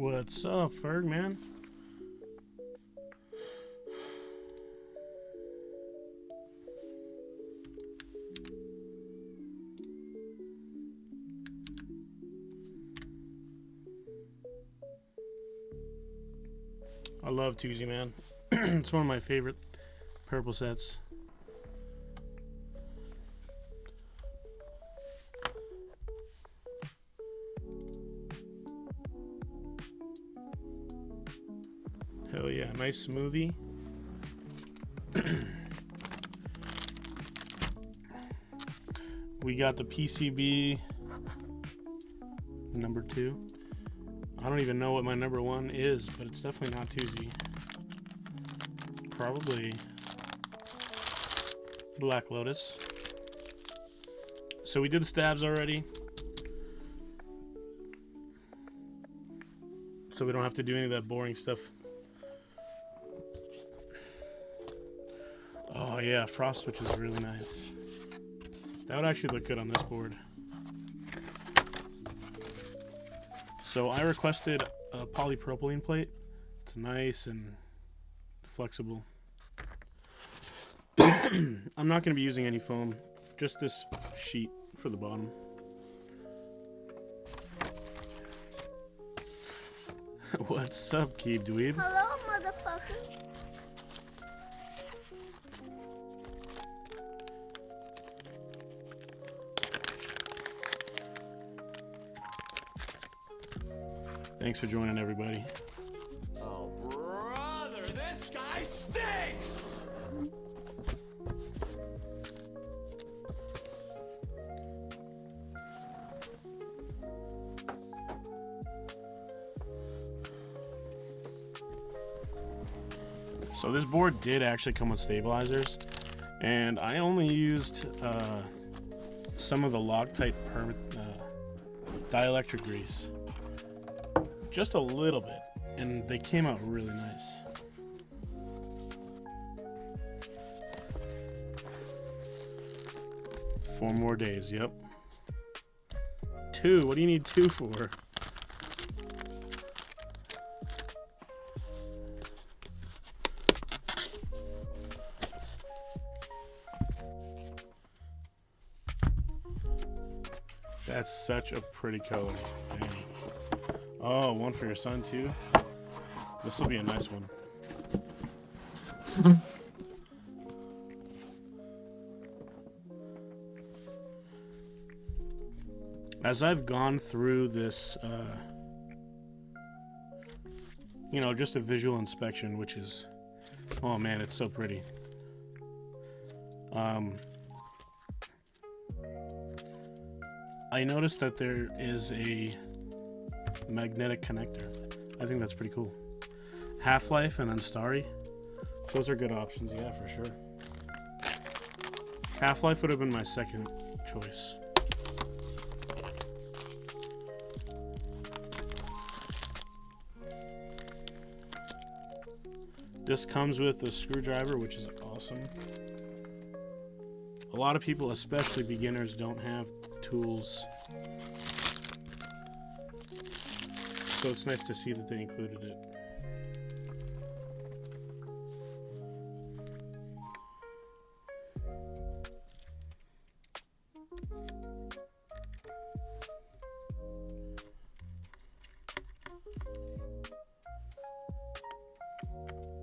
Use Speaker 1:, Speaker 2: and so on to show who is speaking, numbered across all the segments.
Speaker 1: What's up, Ferg, man? I love Tuesday, man. It's one of my favorite purple sets. Hell yeah, nice smoothie. We got the PCB number 2. I don't even know what my number 1 is, but it's definitely not Tuesday. Probably Black Lotus. So we did the stabs already. So we don't have to do any of that boring stuff. Oh yeah, frost switch is really nice. That would actually look good on this board. So I requested a polypropylene plate. It's nice and flexible. I'm not going to be using any foam, just this sheet for the bottom. What's up, Keeb Dweeb?
Speaker 2: Hello, motherfucker.
Speaker 1: Thanks for joining, everybody.
Speaker 3: Oh, brother, this guy stinks!
Speaker 1: So this board did actually come with stabilizers, and I only used some of the Loctite dielectric grease. Just a little bit, and they came out really nice. Four more days, yep. 2, what do you need 2 for? That's such a pretty color. Dang. Oh, one for your son too? This will be a nice one. As I've gone through this, you know, just a visual inspection, which is, oh man, it's so pretty. I noticed that there is a magnetic connector. I think that's pretty cool. Half-Life and then Starry. Those are good options, yeah, for sure. Half-Life would have been my second choice. This comes with a screwdriver, which is awesome. A lot of people, especially beginners, don't have tools. So it's nice to see that they included it.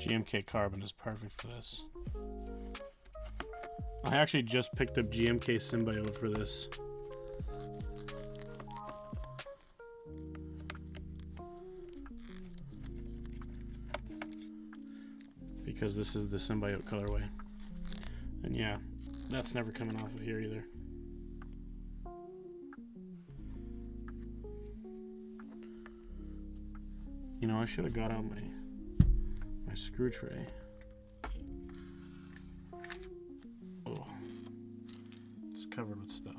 Speaker 1: GMK Carbon is perfect for this. I actually just picked up GMK Symbiote for this. Because this is the Symbiote colorway. And yeah, that's never coming off of here either. You know, I should have got out my screw tray. Oh, it's covered with stuff.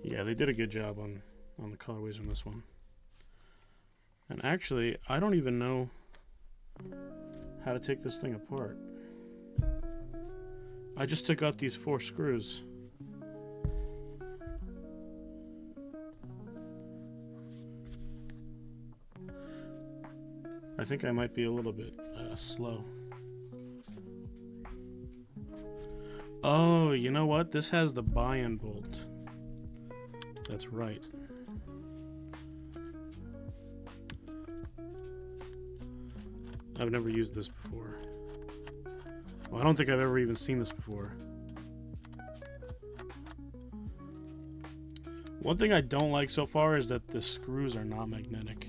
Speaker 1: Yeah, they did a good job on the colorways on this one. And actually, I don't even know how to take this thing apart. I just took out these 4 screws. I think I might be a little bit slow. Oh, you know what? This has the buy-in bolt. That's right. I've never used this before. Well, I don't think I've ever even seen this before. One thing I don't like so far is that the screws are not magnetic.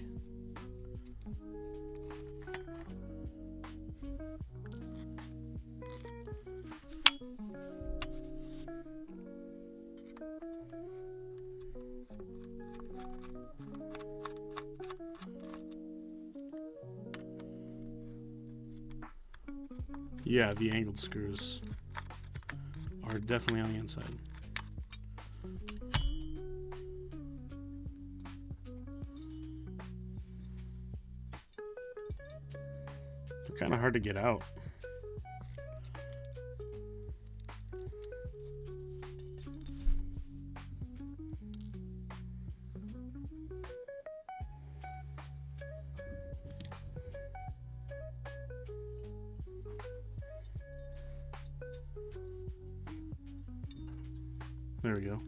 Speaker 1: Yeah, the angled screws are definitely on the inside. They're kind of hard to get out. There we go.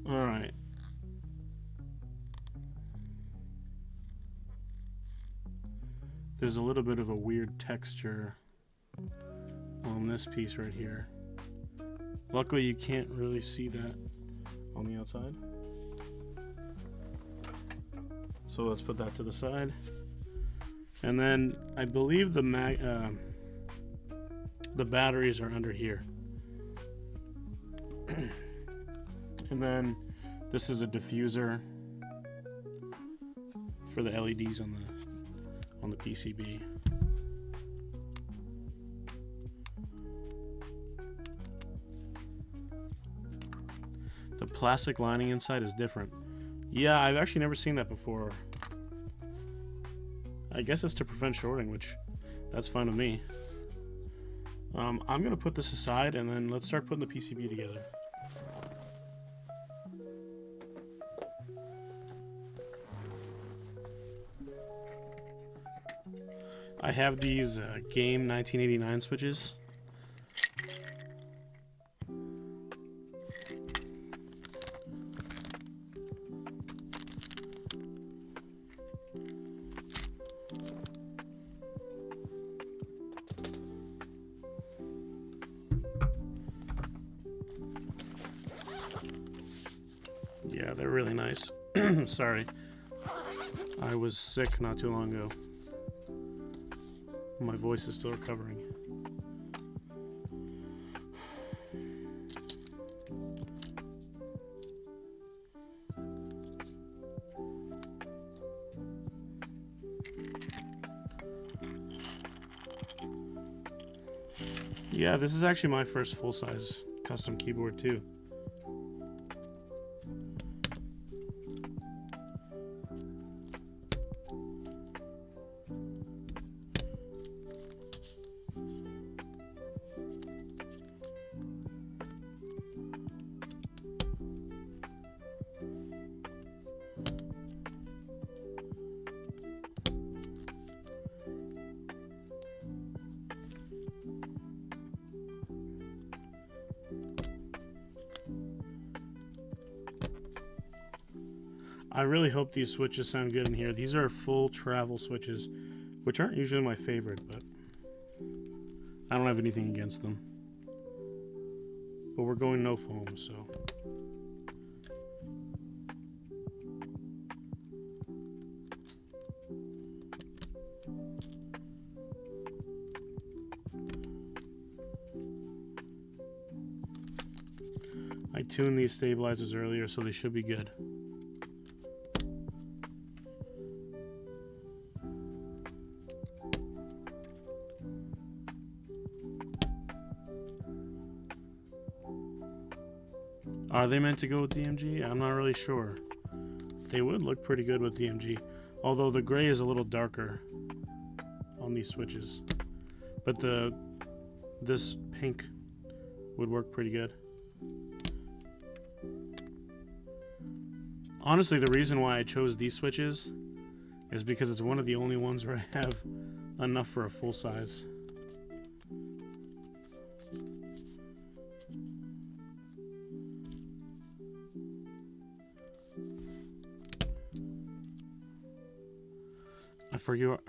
Speaker 1: All right. There's a little bit of a weird texture on this piece right here. Luckily, you can't really see that on the outside. So let's put that to the side. And then I believe the batteries are under here. And then this is a diffuser for the LEDs on the PCB. The plastic lining inside is different. Yeah, I've actually never seen that before. I guess it's to prevent shorting, which that's fine with me. I'm gonna put this aside and then let's start putting the PCB together. I have these game 1989 switches. Yeah, they're really nice. Sorry. I was sick not too long ago. My voice is still recovering. Yeah, this is actually my first full-size custom keyboard too. I really hope these switches sound good in here. These are full travel switches, which aren't usually my favorite, but I don't have anything against them. But we're going no foam, so. I tuned these stabilizers earlier, so they should be good. Are they meant to go with DMG? I'm not really sure. They would look pretty good with DMG. Although the gray is a little darker on these switches. But this pink would work pretty good. Honestly, the reason why I chose these switches is because it's one of the only ones where I have enough for a full size. I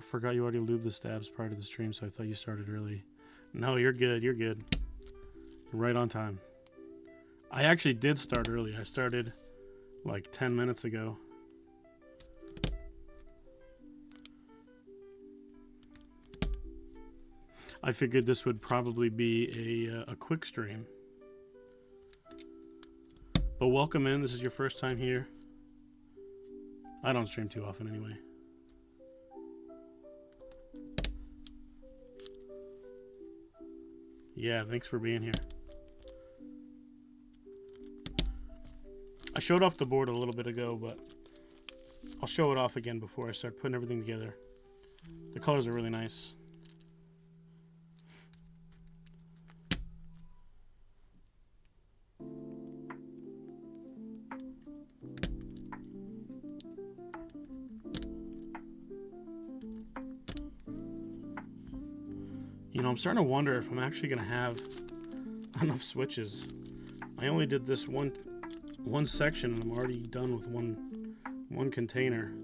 Speaker 1: forgot you already lubed the stabs prior to the stream, so I thought you started early. No, you're good. You're good. You're right on time. I actually did start early. I started like 10 minutes ago. I figured this would probably be a quick stream. But welcome in. This is your first time here. I don't stream too often anyway. Yeah, thanks for being here. I showed off the board a little bit ago, but I'll show it off again before I start putting everything together. The colors are really nice. You know, I'm starting to wonder if I'm actually going to have enough switches. I only did this one section and I'm already done with one container.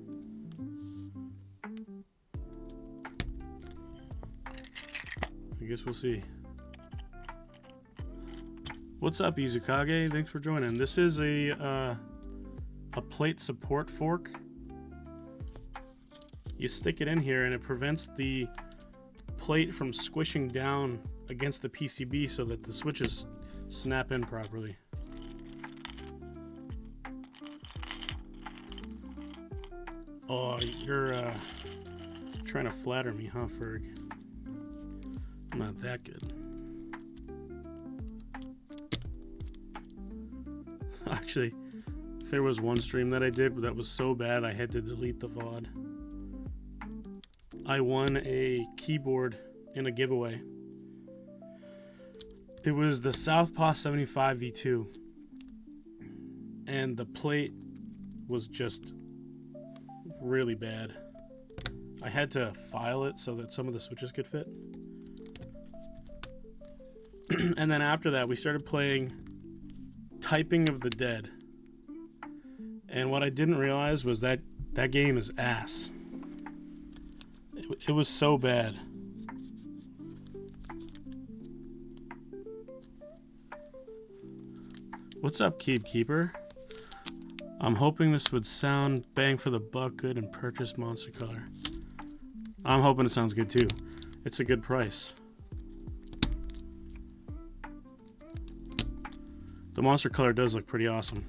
Speaker 1: I guess we'll see. What's up, Izukage? Thanks for joining. This is a plate support fork. You stick it in here and it prevents the plate from squishing down against the PCB so that the switches snap in properly. Oh, you're trying to flatter me, huh, Ferg? I'm not that good. Actually, there was one stream that I did that was so bad I had to delete the VOD. I won a keyboard in a giveaway. It was the Southpaw 75 V2. And the plate was just really bad. I had to file it so that some of the switches could fit. And then after that, we started playing Typing of the Dead. And what I didn't realize was that that game is ass. It was so bad. What's up, Keeper? I'm hoping this would sound bang for the buck good and purchase Monster Color. I'm hoping it sounds good too. It's a good price. The Monster Color does look pretty awesome.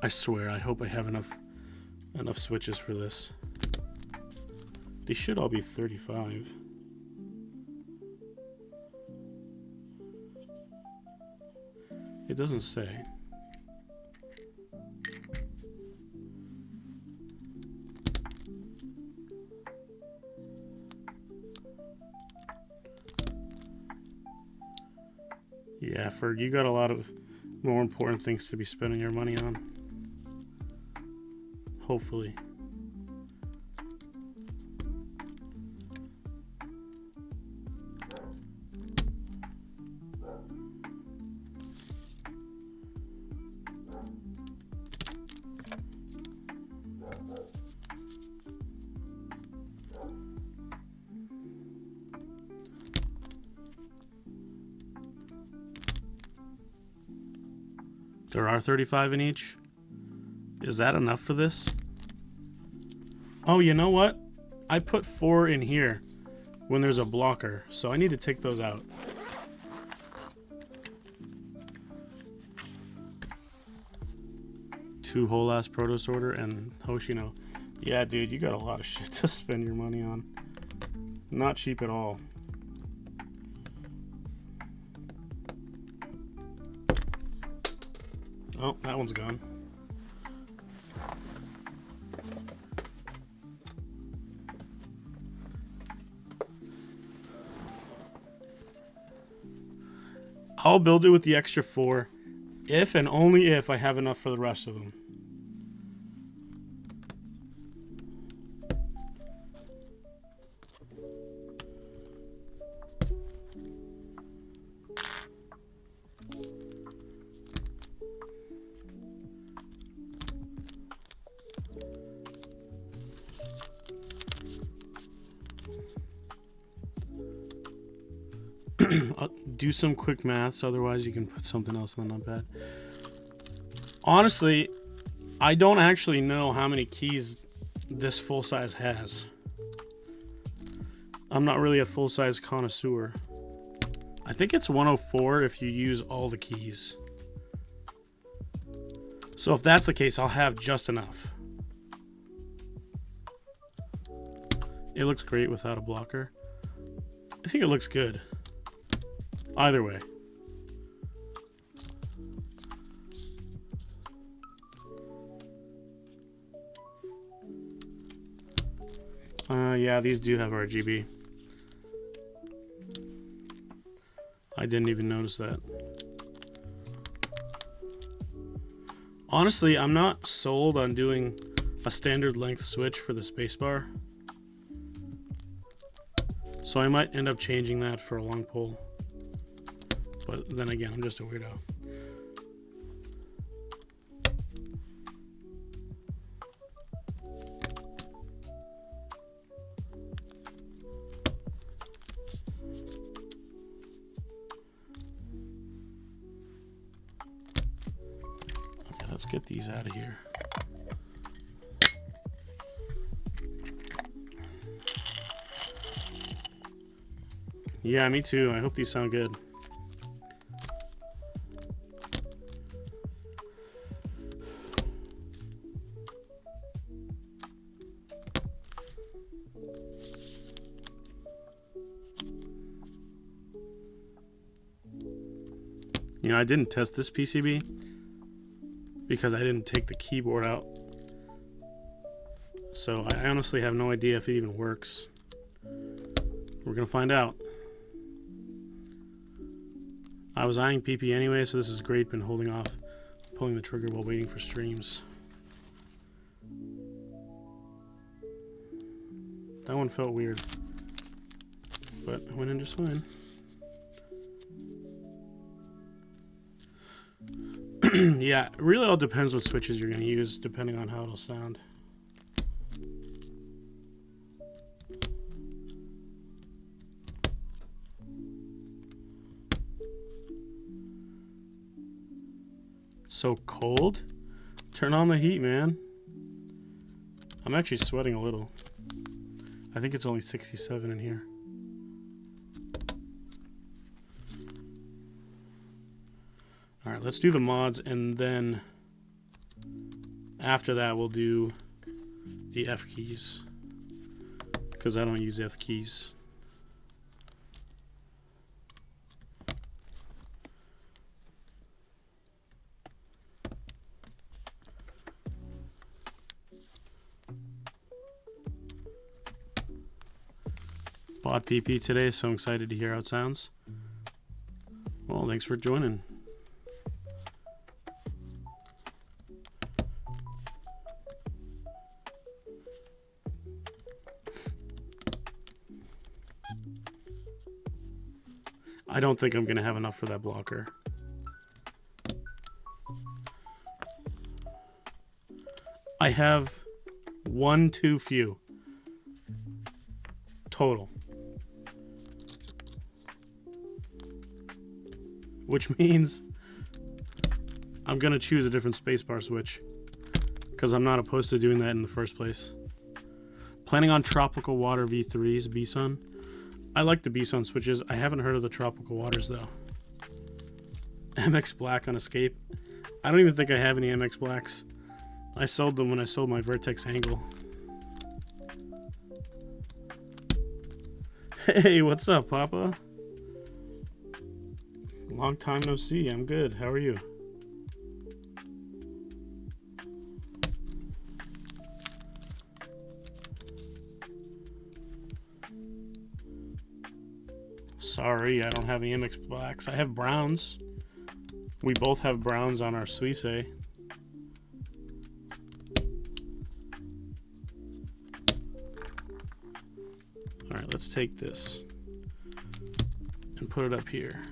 Speaker 1: I swear, I hope I have enough switches for this. They should all be 35. It doesn't say. Yeah, Ferg, you got a lot of more important things to be spending your money on. Hopefully. There are 35 in each. Is that enough for this? Oh, you know what? I put 4 in here when there's a blocker, so I need to take those out. Two whole ass Proto Sorter and Hoshino. Yeah, dude, you got a lot of shit to spend your money on. Not cheap at all. Oh, that one's gone. I'll build it with the extra 4 if and only if I have enough for the rest of them. I'll do some quick maths, otherwise you can put something else on the notepad. Honestly, I don't actually know how many keys this full size has. I'm not really a full size connoisseur. I think it's 104 if you use all the keys. So if that's the case, I'll have just enough. It looks great without a blocker. I think it looks good. Either way. Yeah, these do have RGB. I didn't even notice that. Honestly, I'm not sold on doing a standard length switch for the spacebar. So I might end up changing that for a long pole. But then again, I'm just a weirdo. Okay, let's get these out of here. Yeah, me too. I hope these sound good. You know, I didn't test this PCB because I didn't take the keyboard out. So I honestly have no idea if it even works. We're gonna find out. I was eyeing PP anyway, so this is great. Been holding off pulling the trigger while waiting for streams. That one felt weird, but it went in just fine. Yeah, it really all depends what switches you're going to use, depending on how it'll sound. So cold? Turn on the heat, man. I'm actually sweating a little. I think it's only 67 in here. Alright, let's do the mods, and then after that we'll do the F keys, because I don't use F keys. Bought PP today, so I'm excited to hear how it sounds. Well, thanks for joining. I don't think I'm going to have enough for that blocker. I have one too few total. Which means I'm going to choose a different spacebar switch, because I'm not opposed to doing that in the first place. Planning on Tropical Water V3's B-Sun. I like the B-Sun switches. I haven't heard of the Tropical Waters though. MX Black on Escape. I don't even think I have any MX Blacks. I sold them when I sold my Vertex Angle. Hey, what's up, Papa? Long time no see. I'm good. How are you? Sorry, I don't have any MX blacks. I have browns. We both have browns on our Suisse. Alright, let's take this and put it up here.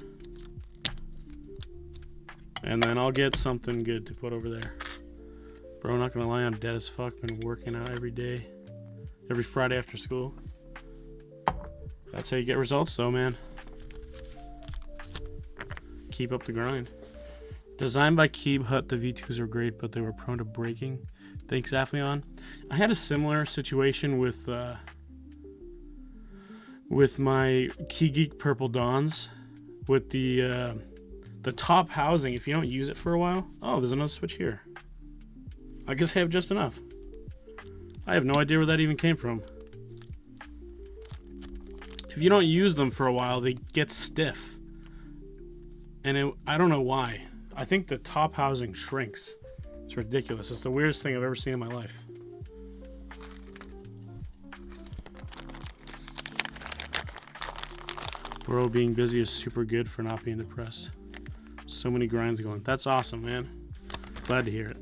Speaker 1: And then I'll get something good to put over there. Bro, not gonna lie, I'm dead as fuck. Been working out every day. Every Friday after school. That's how you get results though, man. Keep up the grind. Designed by Keeb Hut, the V2s are great, but they were prone to breaking. Thanks, Aphleon. I had a similar situation with my Key Geek Purple Dawns. With the top housing, if you don't use it for a while... Oh, there's another switch here. I guess I have just enough. I have no idea where that even came from. If you don't use them for a while, they get stiff. And I don't know why. I think the top housing shrinks. It's ridiculous. It's the weirdest thing I've ever seen in my life. Bro, being busy is super good for not being depressed. So many grinds going. That's awesome, man. Glad to hear it.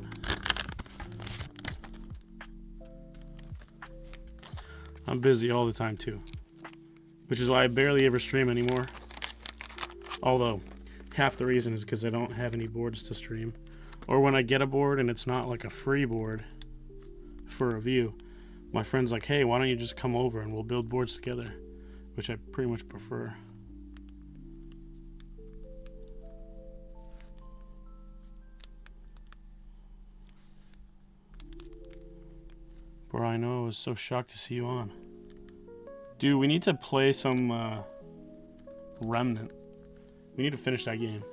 Speaker 1: I'm busy all the time too, which is why I barely ever stream anymore. Although half the reason is because I don't have any boards to stream, or when I get a board and it's not like a free board for review, my friend's like, hey, why don't you just come over and we'll build boards together, which I pretty much prefer. Bro, I know, I was so shocked to see you on. Dude, we need to play some Remnant. We need to finish that game.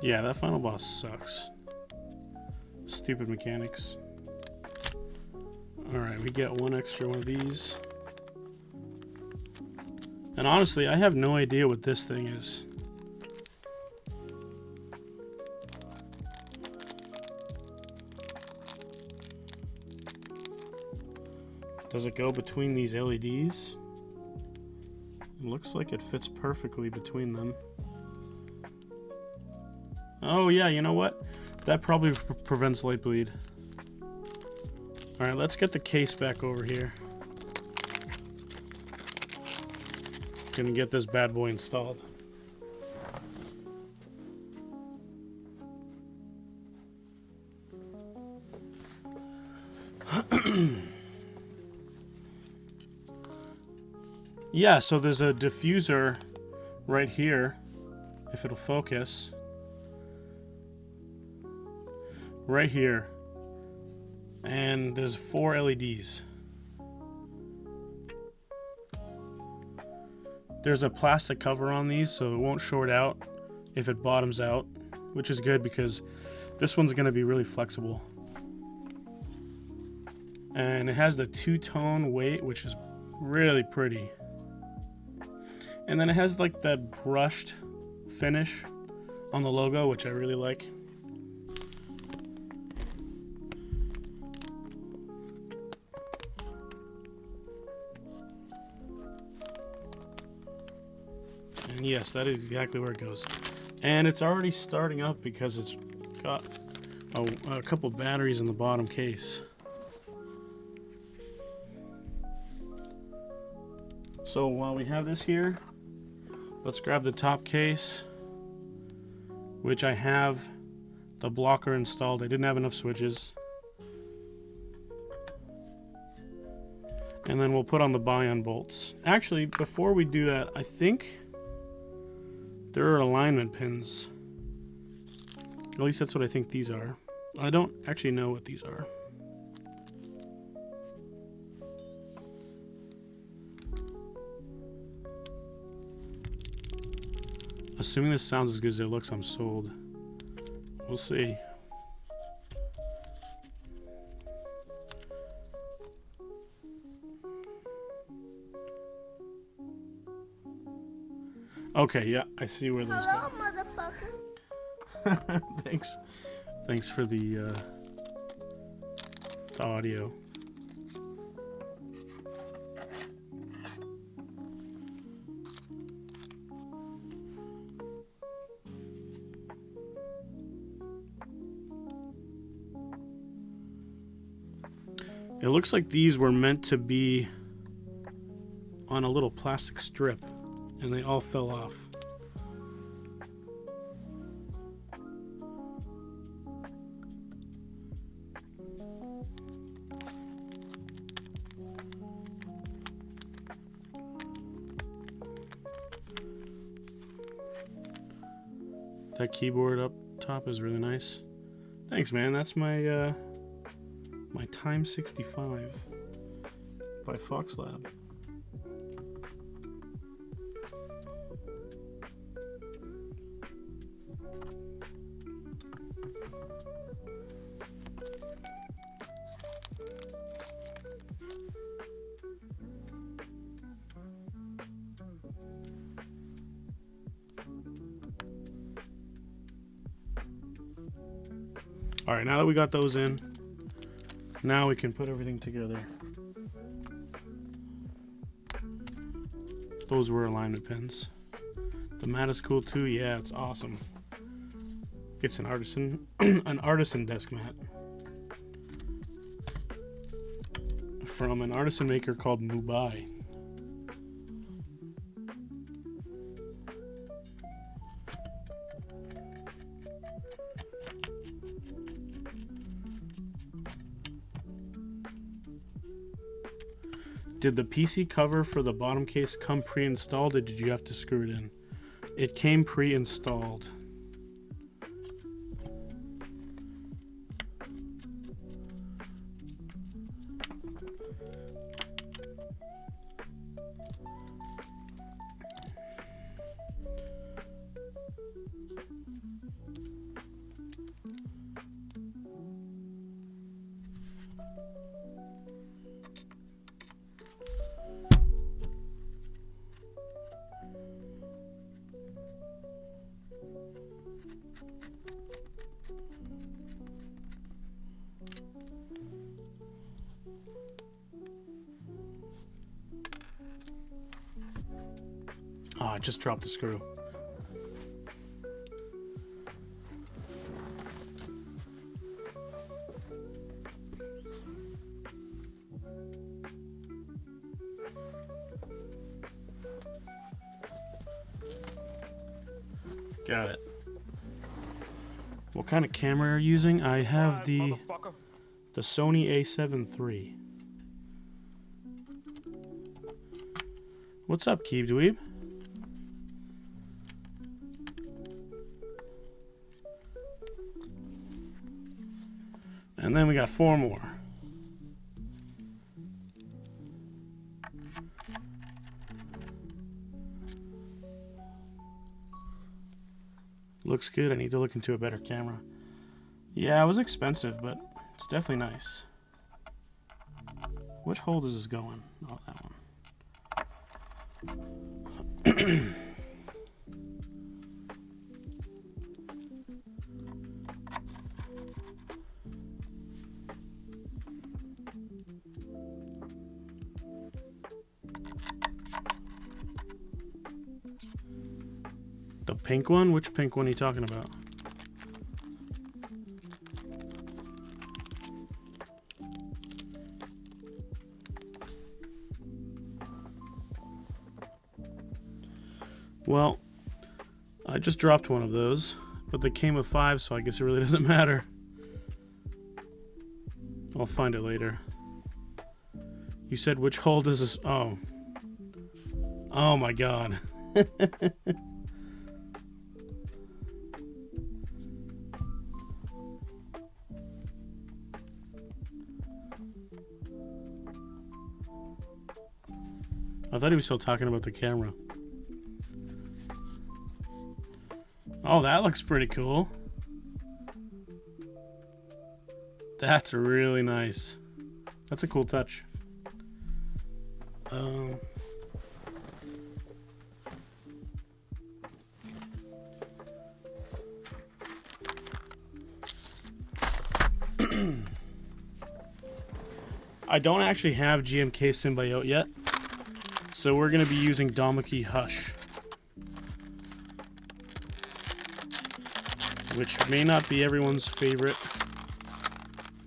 Speaker 1: Yeah, that final boss sucks. Stupid mechanics. Alright, we get one extra one of these. And honestly, I have no idea what this thing is. Does it go between these LEDs? It looks like it fits perfectly between them. Oh yeah, you know what? That probably prevents light bleed. Alright, let's get the case back over here. Gonna get this bad boy installed. Yeah, so there's a diffuser right here, if it'll focus. Right here. And there's 4 LEDs. There's a plastic cover on these so it won't short out if it bottoms out, which is good because this one's going to be really flexible. And it has the 2-tone weight, which is really pretty. And then it has like that brushed finish on the logo, which I really like. And yes, that is exactly where it goes. And it's already starting up because it's got a couple batteries in the bottom case. So while we have this here, let's grab the top case, which I have the blocker installed. I didn't have enough switches. And then we'll put on the bion bolts. Actually, before we do that, I think there are alignment pins. At least that's what I think these are. I don't actually know what these are. Assuming this sounds as good as it looks, I'm sold. We'll see. Okay, yeah, I see where those go.
Speaker 2: motherfucker.
Speaker 1: Thanks for the audio. It looks like these were meant to be on a little plastic strip, and they all fell off. That keyboard up top is really nice. Thanks, man. That's my my Time 65 by Fox Lab. All right, now that we got those in, now we can put everything together. Those were alignment pins. The mat is cool too. Yeah, it's awesome. It's an artisan, an artisan desk mat from an artisan maker called Mumbai. Did the PC cover for the bottom case come pre-installed, or did you have to screw it in? It came pre-installed. Oh, I just dropped the screw. Got it. What kind of camera are you using? I have the Sony A7 III. What's up, Keeb Dweeb? And then we got 4 more. Looks good. I need to look into a better camera. Yeah, it was expensive, but it's definitely nice. Which hole does this go in? Oh, that one. The pink one? Which pink one are you talking about? Well, I just dropped one of those, but they came with 5, so I guess it really doesn't matter. I'll find it later. You said which hole does this... Oh. Oh my god. I thought he was still talking about the camera. Oh, that looks pretty cool. That's really nice. That's a cool touch. I don't actually have GMK Symbiote yet, so we're going to be using Domaki Hush, which may not be everyone's favorite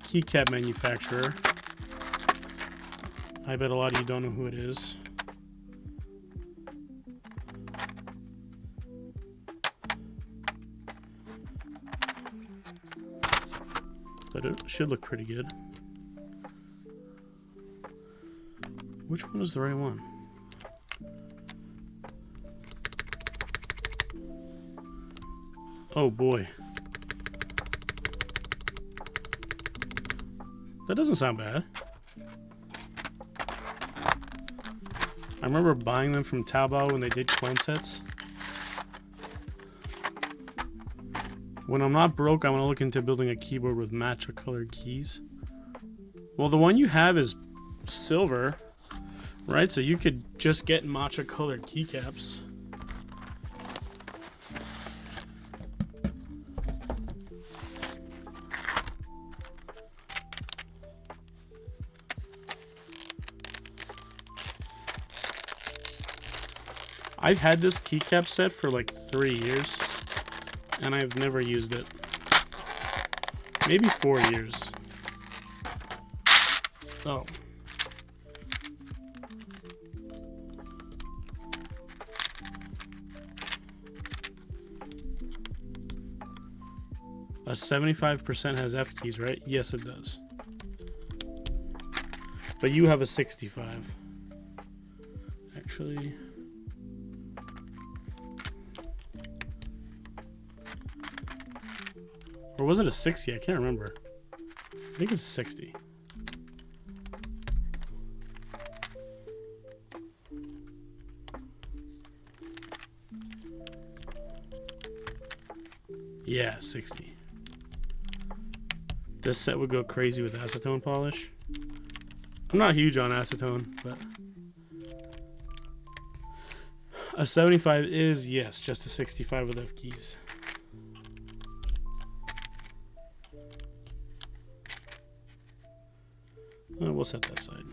Speaker 1: keycap manufacturer. I bet a lot of you don't know who it is. But it should look pretty good. Which one is the right one? Oh boy. That doesn't sound bad. I remember buying them from Taobao when they did clone sets. When I'm not broke, I want to look into building a keyboard with matcha colored keys. Well, the one you have is silver, right? So you could just get matcha colored keycaps. I've had this keycap set for like 3 years, and I've never used it. Maybe 4 years. Oh. A 75% has F keys, right? Yes, it does. But you have a 65. Actually... Or was it a 60? I can't remember. I think it's a 60. Yeah, 60. This set would go crazy with acetone polish. I'm not huge on acetone, but... A 75 is, yes, just a 65 with F keys. We'll set that aside.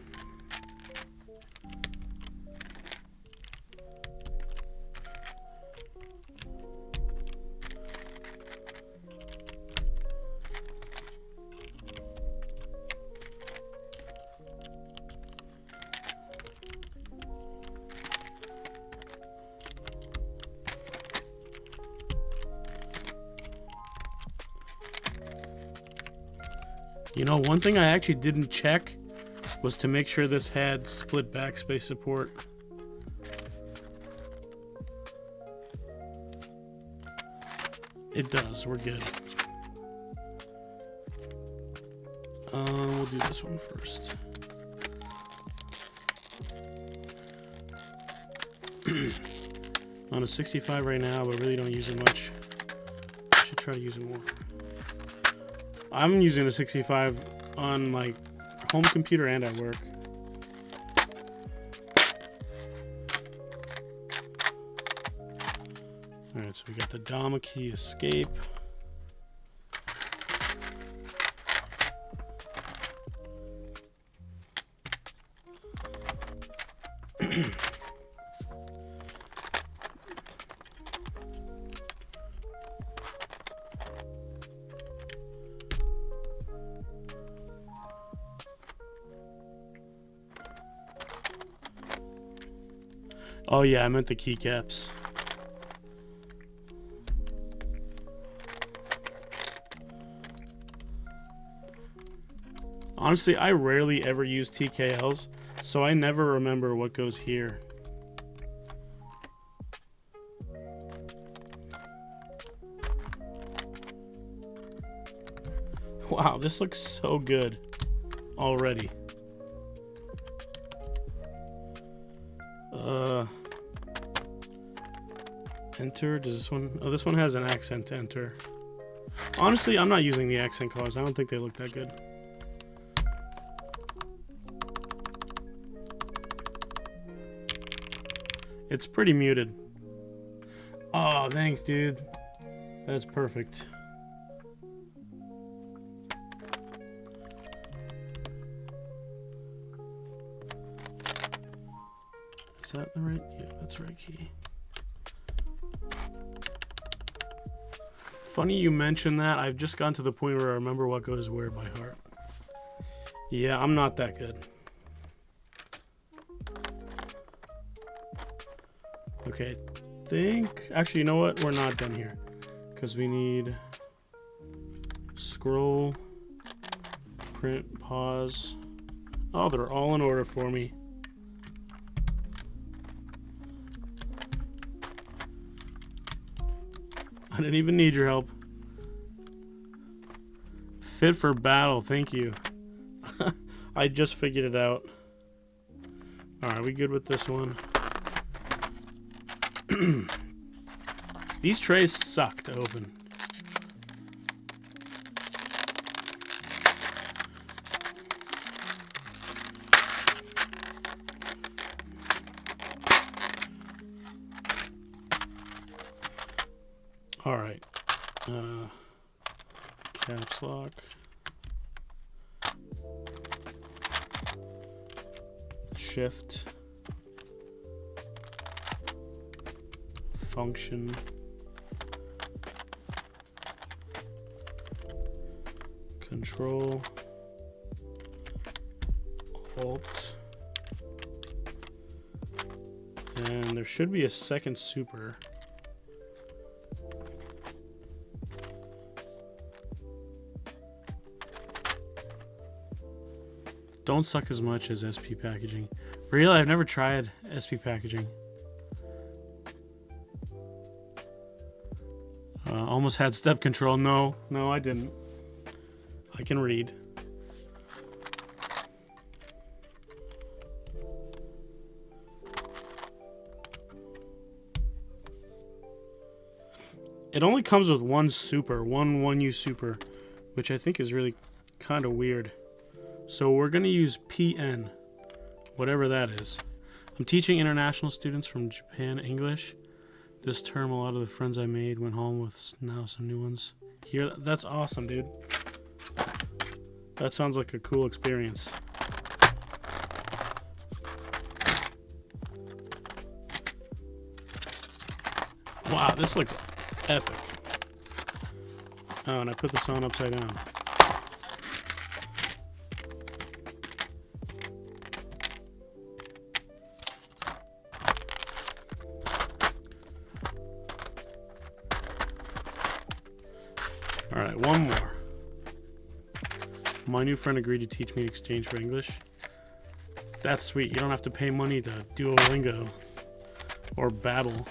Speaker 1: You know, one thing I actually didn't check was to make sure this had split backspace support. It does, we're good. We'll do this one first. On a 65 right now, but really don't use it much. I should try to use it more. I'm using a 65 on my home computer and at work. Alright, so we got the Domaki Escape. Oh yeah, I meant the keycaps. Honestly, I rarely ever use TKLs, so I never remember what goes here. Wow, this looks so good already. Enter. Does this one? Oh, this one has an accent to enter. Honestly, I'm not using the accent colors. I don't think they look that good. It's pretty muted. Oh, thanks, dude. That's perfect. Is that the right? Yeah, that's the right key. Funny you mentioned that. I've just gotten to the point where I remember what goes where by heart. Yeah, I'm not that good. Okay, I think... Actually, you know what? We're not done here. Because we need... Scroll. Print. Pause. Oh, they're all in order for me. I didn't even need your help. Fit for battle, thank you. I just figured it out. Alright, we good with this one? These trays suck to open. Alright. Caps lock. Shift. Function. Control. Alt. And there should be a second super. Don't suck as much as SP packaging. Really? I've never tried SP packaging. Almost had step control. No, I didn't. I can read. It only comes with one super, one 1U super, which I think is really kind of weird. So we're going to use PN, whatever that is. I'm teaching international students from Japan English. This term, a lot of the friends I made went home with now some new ones. Here, that's awesome, dude. That sounds like a cool experience. Wow, this looks epic. Oh, and I put this on upside down. Alright, one more. My new friend agreed to teach me in exchange for English. That's sweet. You don't have to pay money to Duolingo or Babbel.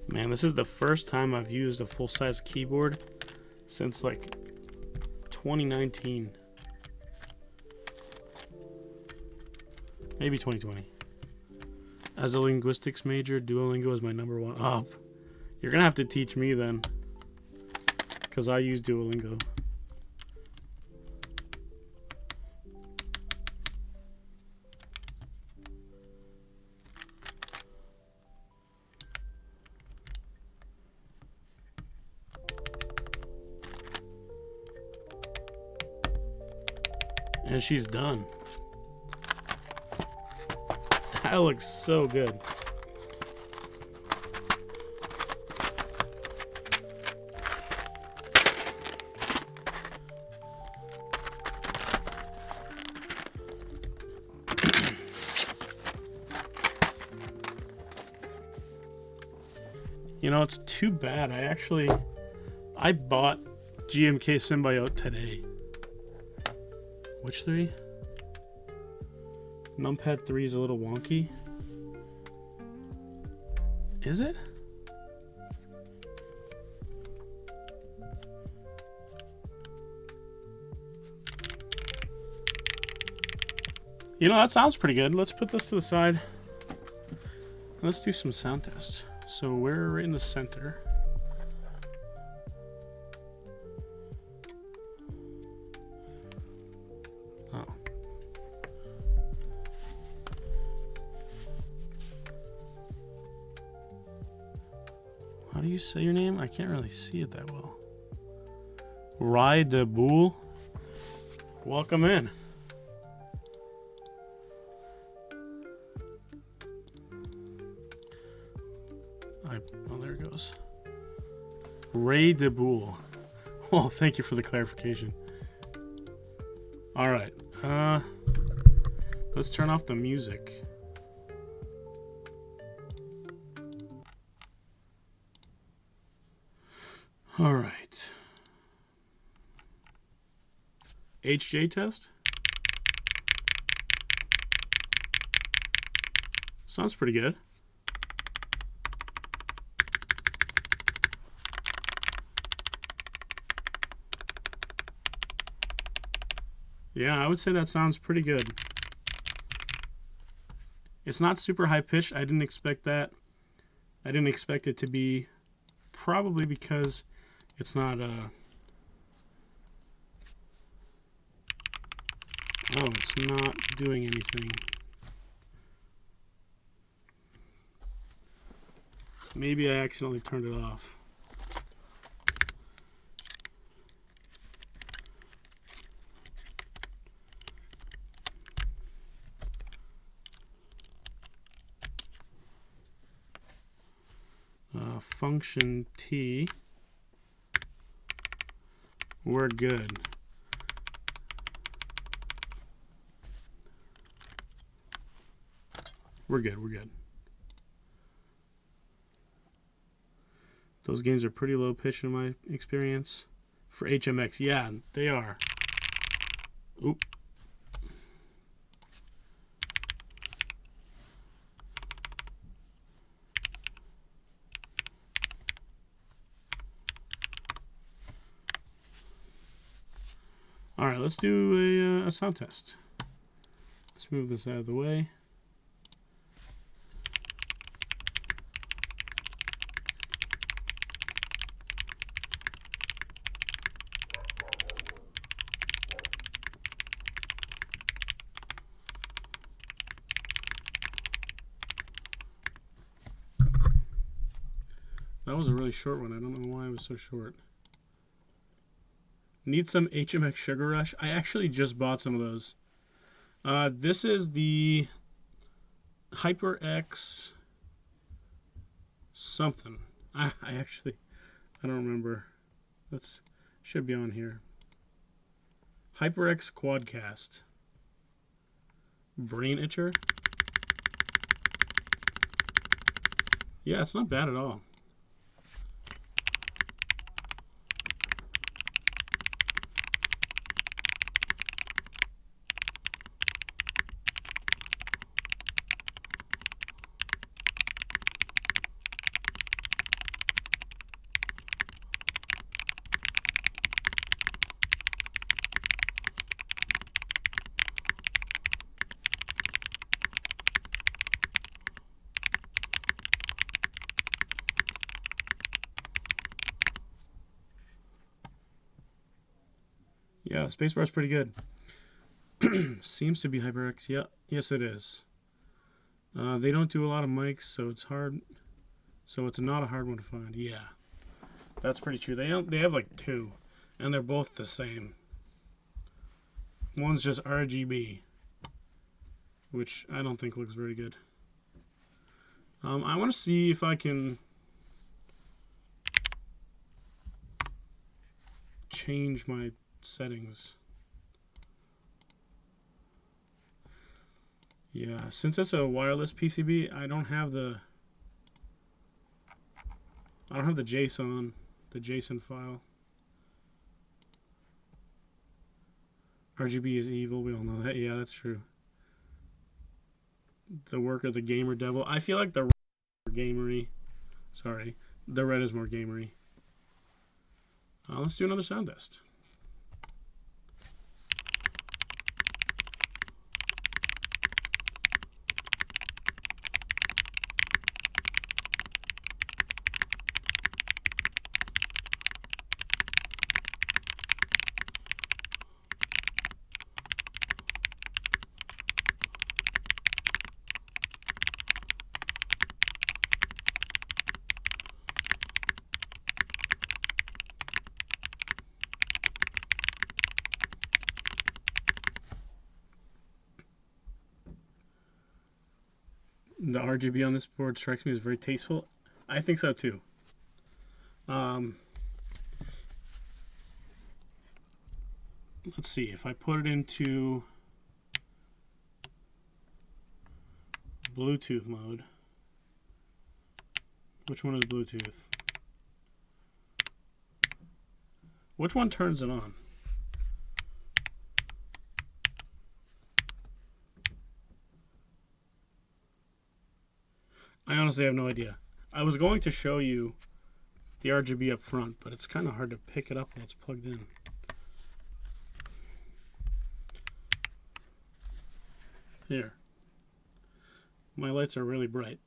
Speaker 1: Man, this is the first time I've used a full-size keyboard since like 2019. Maybe 2020. As a linguistics major, Duolingo is my #1 op. You're gonna have to teach me then, because I use Duolingo. And she's done. That looks so good. You know, it's too bad. I bought GMK Symbiote today. Which 3? Numpad 3 is a little wonky. Is it? You know, that sounds pretty good. Let's put this to the side. Let's do some sound tests. So we're right in the center. Oh. How do you say your name? I can't really see it that well. Rai de Boule. Welcome in. Oh, there it goes. Ray de Boule. Oh, thank you for the clarification. All right. Let's turn off the music. All right. HJ test. Sounds pretty good. Yeah, I would say that sounds pretty good. It's not super high pitched. I didn't expect that. I didn't expect it to be, probably because it's not oh, it's not doing anything. Maybe I accidentally turned it off. Function T. We're good. We're good. We're good. Those games are pretty low pitch in my experience. For HMX, yeah, they are. Oop. All right, let's do a sound test. Let's move this out of the way. That was a really short one. I don't know why it was so short. Need some HMX Sugar Rush? I actually just bought some of those. This is the HyperX something. I don't remember. That's should be on here. HyperX Quadcast. Brain Itcher. Yeah, it's not bad at all. Yeah, spacebar's pretty good. Seems to be HyperX. Yeah, yes it is. They don't do a lot of mics, so it's hard. So it's not a hard one to find. Yeah, that's pretty true. They have like 2, and they're both the same. One's just RGB, which I don't think looks very good. I want to see if I can change my settings. Yeah, since it's a wireless PCB, I don't have the JSON file. RGB is evil. We all know that. Yeah, that's true. The work of the gamer devil. I feel like the red is more gamery. Sorry. The red is more gamery. Let's do another sound test. The RGB on this board strikes me as very tasteful. I think so too. Let's see, if I put it into Bluetooth mode, which one is Bluetooth? Which one turns it on? I honestly have no idea. I was going to show you the RGB up front, but it's kind of hard to pick it up while it's plugged in. Here. My lights are really bright.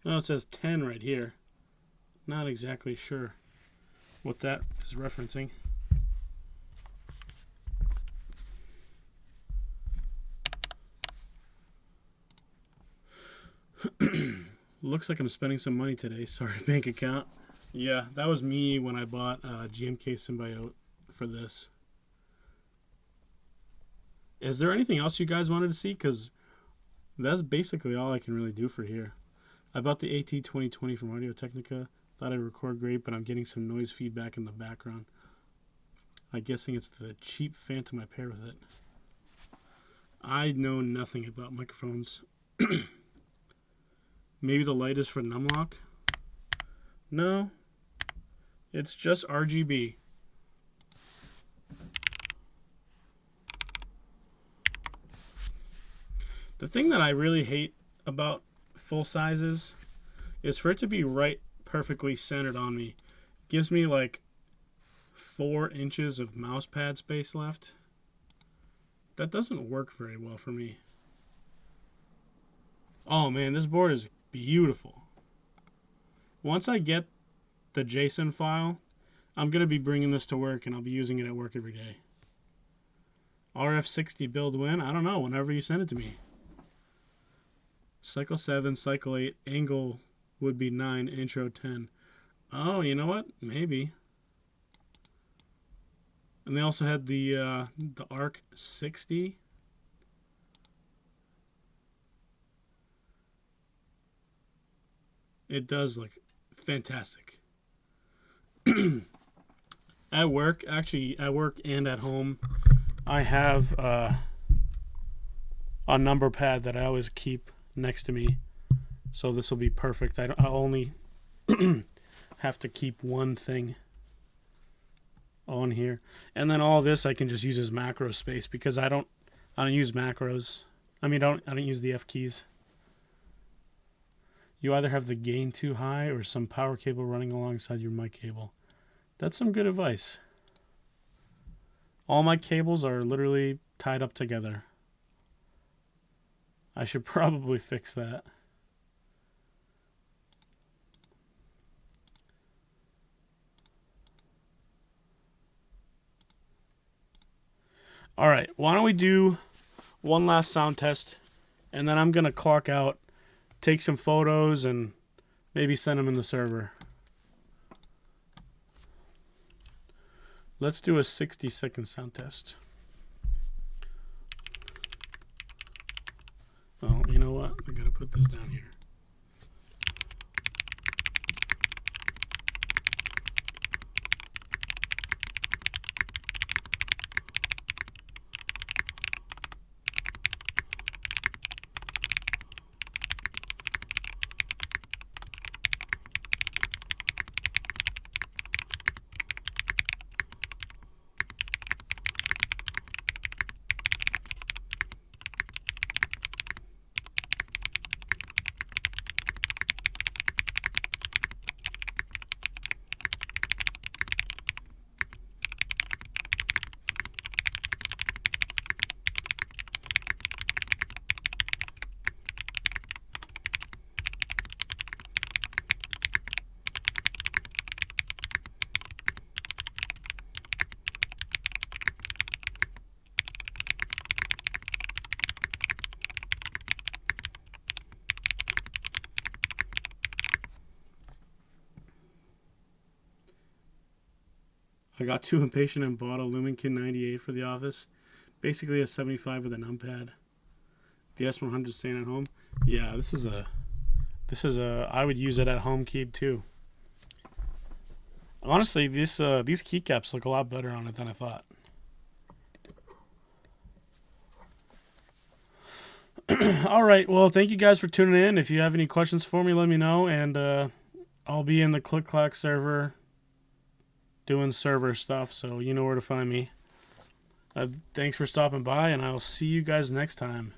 Speaker 1: Oh, it says 10 right here. Not exactly sure what that is referencing. Looks like I'm spending some money today. Sorry, bank account. Yeah, that was me when I bought GMK Symbiote for this. Is there anything else you guys wanted to see? Because that's basically all I can really do for here. I bought the AT2020 from Audio Technica. Thought I'd record great, but I'm getting some noise feedback in the background. I'm guessing it's the cheap Phantom I pair with it. I know nothing about microphones. Maybe the light is for numlock? No. It's just RGB. The thing that I really hate about full sizes is for it to be right perfectly centered on me. It gives me like 4 inches of mouse pad space left. That doesn't work very well for me. Oh man, this board is beautiful. Once I get the JSON file, I'm going to be bringing this to work and I'll be using it at work every day. RF60 build win? I don't know, whenever you send it to me. Cycle 7, cycle 8, angle would be 9, intro 10. Oh, you know what? Maybe. And they also had the ARC 60. It does look fantastic. At work, actually at work and at home, I have a number pad that I always keep next to me. So this will be perfect. I'll only have to keep one thing on here. And then all this I can just use as macro space because I don't use macros. I mean, I don't use the F keys. You either have the gain too high or some power cable running alongside your mic cable. That's some good advice. All my cables are literally tied up together. I should probably fix that. All right, why don't we do one last sound test, and then I'm going to clock out, take some photos, and maybe send them in the server. Let's do a 60-second sound test. Oh, you know what? I gotta put this down here. I got too impatient and bought a Lumenkin 98 for the office. Basically a 75 with a numpad. The S100 staying at home. Yeah, this is a I would use it at home keep too. Honestly, these keycaps look a lot better on it than I thought. All right, well, thank you guys for tuning in. If you have any questions for me, let me know, and I'll be in the Click Clack server doing server stuff, so you know where to find me. Thanks for stopping by, and I'll see you guys next time.